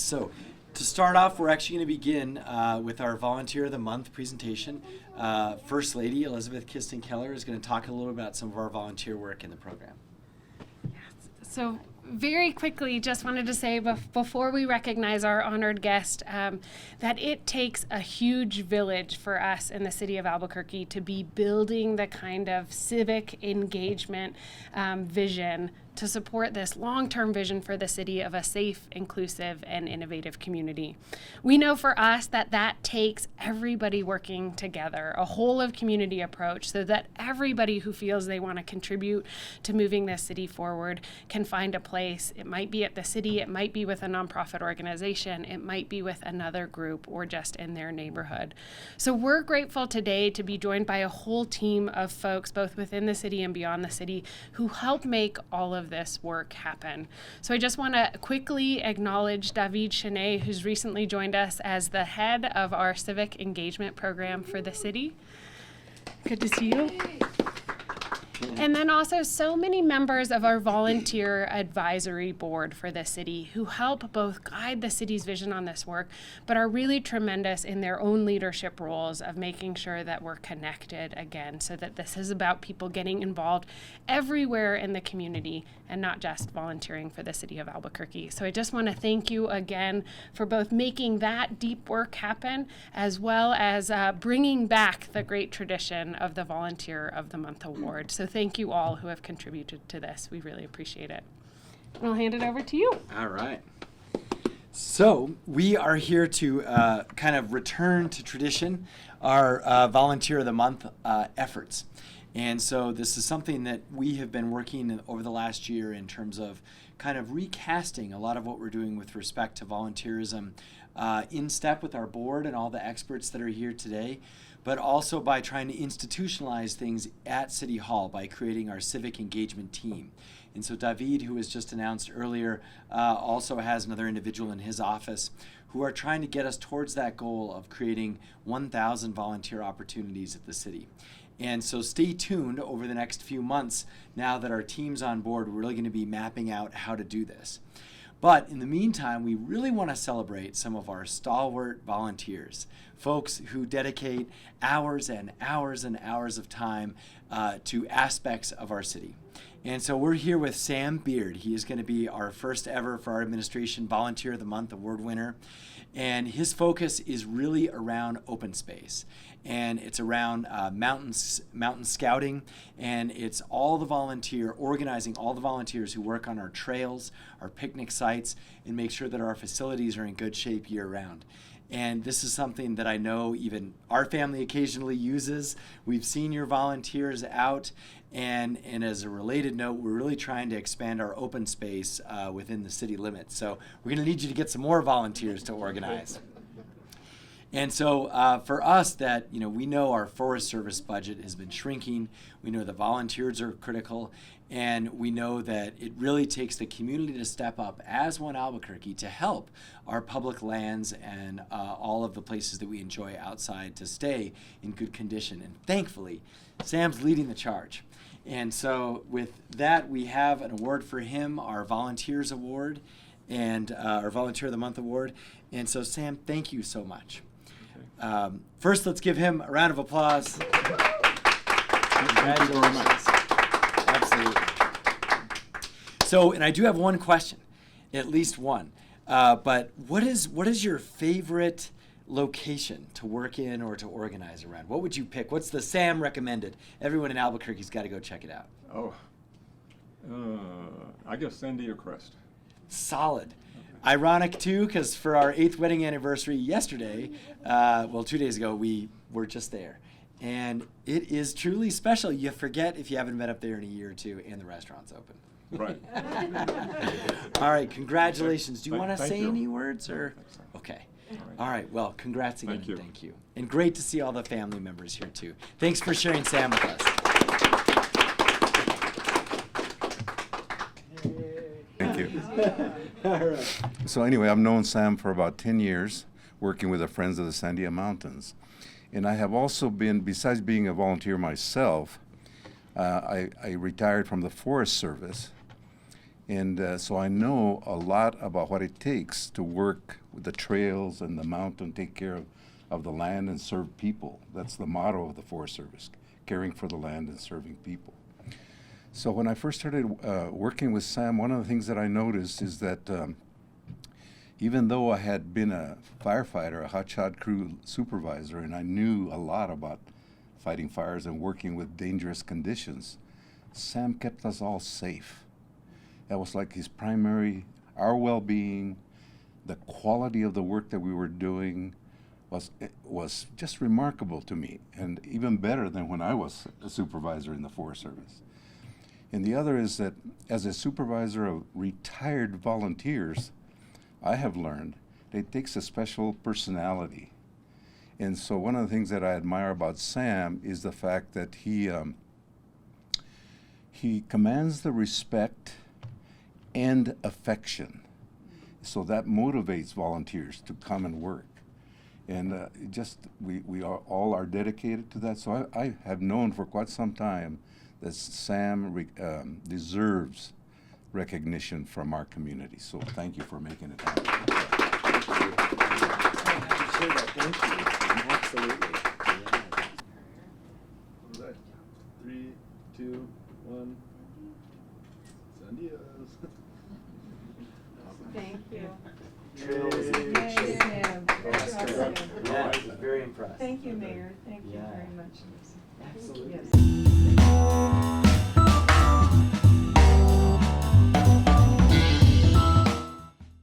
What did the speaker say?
So to start off, we're actually going to begin with our Volunteer of the Month presentation. First Lady Elizabeth Kistin Keller is going to talk a little about some of our volunteer work in the program. So very quickly, just wanted to say before we recognize our honored guest that it takes a huge village for us in the city of Albuquerque to be building the kind of civic engagement vision to support this long-term vision for the city of a safe, inclusive, and innovative community. We know for us that that takes everybody working together, a whole of community approach, so that everybody who feels they want to contribute to moving this city forward can find a place. It might be at the city, it might be with a nonprofit organization, it might be with another group, or just in their neighborhood. So we're grateful today to be joined by a whole team of folks, both within the city and beyond the city, who help make all of this work happen. So I just want to quickly acknowledge David Chenet, who's recently joined us as the head of our civic engagement program for the city. Good to see you. And then also so many members of our volunteer advisory board for the city who help both guide the city's vision on this work, but are really tremendous in their own leadership roles of making sure that we're connected again, so that this is about people getting involved everywhere in the community and not just volunteering for the city of Albuquerque. So I just want to thank you again for both making that deep work happen, as well as bringing back the great tradition of the Volunteer of the Month Award. So thank you all who have contributed to this. We really appreciate it. And I'll hand it over to you. All right. So we are here to kind of return to tradition, our Volunteer of the Month efforts. And so this is something that we have been working over the last year in terms of kind of recasting a lot of what we're doing with respect to volunteerism in step with our board and all the experts that are here today, but also by trying to institutionalize things at City Hall by creating our civic engagement team. And so David, who was just announced earlier, also has another individual in his office who are trying to get us towards that goal of creating 1,000 volunteer opportunities at the city. And so stay tuned over the next few months. Now that our team's on board, we're really going to be mapping out how to do this. But in the meantime, we really want to celebrate some of our stalwart volunteers, folks who dedicate hours and hours and hours of time to aspects of our city. And so we're here with Sam Beard. He is going to be our first ever for our administration Volunteer of the Month award winner. And his focus is really around open space. And it's around mountain scouting, and it's organizing all the volunteers who work on our trails, our picnic sites, and make sure that our facilities are in good shape year round. And this is something that I know even our family occasionally uses. We've seen your volunteers out, and as a related note, we're really trying to expand our open space within the city limits. So we're going to need you to get some more volunteers to organize. And so for us, that we know our Forest Service budget has been shrinking. We know the volunteers are critical, and we know that it really takes the community to step up as One Albuquerque to help our public lands and all of the places that we enjoy outside to stay in good condition. And thankfully, Sam's leading the charge. And so with that, we have an award for him, our Volunteers Award, and our Volunteer of the Month Award. And so Sam, thank you so much. First, let's give him a round of applause. Thank you very much. Absolutely. So, and I do have one question, at least one. But what is your favorite location to work in or to organize around? What would you pick? What's the Sam recommended? Everyone in Albuquerque's got to go check it out. Oh, I guess Sandia Crest. Solid. Ironic, too, because for our 8th wedding anniversary yesterday, 2 days ago, we were just there. And it is truly special. You forget if you haven't been up there in a year or two, and the restaurant's open. Right. All right, congratulations. Do you want to say you. any words? Or okay. All right, well, congrats again. Thank you. And great to see all the family members here, too. Thanks for sharing Sam with us. Thank you. All right. So anyway, I've known Sam for about 10 years, working with the Friends of the Sandia Mountains. And I have also been, besides being a volunteer myself, I retired from the Forest Service. And so I know a lot about what it takes to work with the trails and the mountain, take care of the land and serve people. That's the motto of the Forest Service, caring for the land and serving people. So when I first started working with Sam, one of the things that I noticed is that even though I had been a firefighter, a hotshot crew supervisor, and I knew a lot about fighting fires and working with dangerous conditions, Sam kept us all safe. That was like his primary, our well-being, the quality of the work that we were doing was just remarkable to me, and even better than when I was a supervisor in the Forest Service. And the other is that as a supervisor of retired volunteers, I have learned that it takes a special personality. And so one of the things that I admire about Sam is the fact that he commands the respect and affection. So that motivates volunteers to come and work. And we all are dedicated to that. So I have known for quite some time that Sam deserves recognition from our community. So thank you for making it happen. Thank you. Absolutely. All right. 3, 2, 1. Sandia. Thank you. Trail is in good Yay, shape. Sam. That's That's great. awesome. Yeah, I was very impressed. Thank you, Mayor. Thank you Yeah. very much. Absolutely. Yes.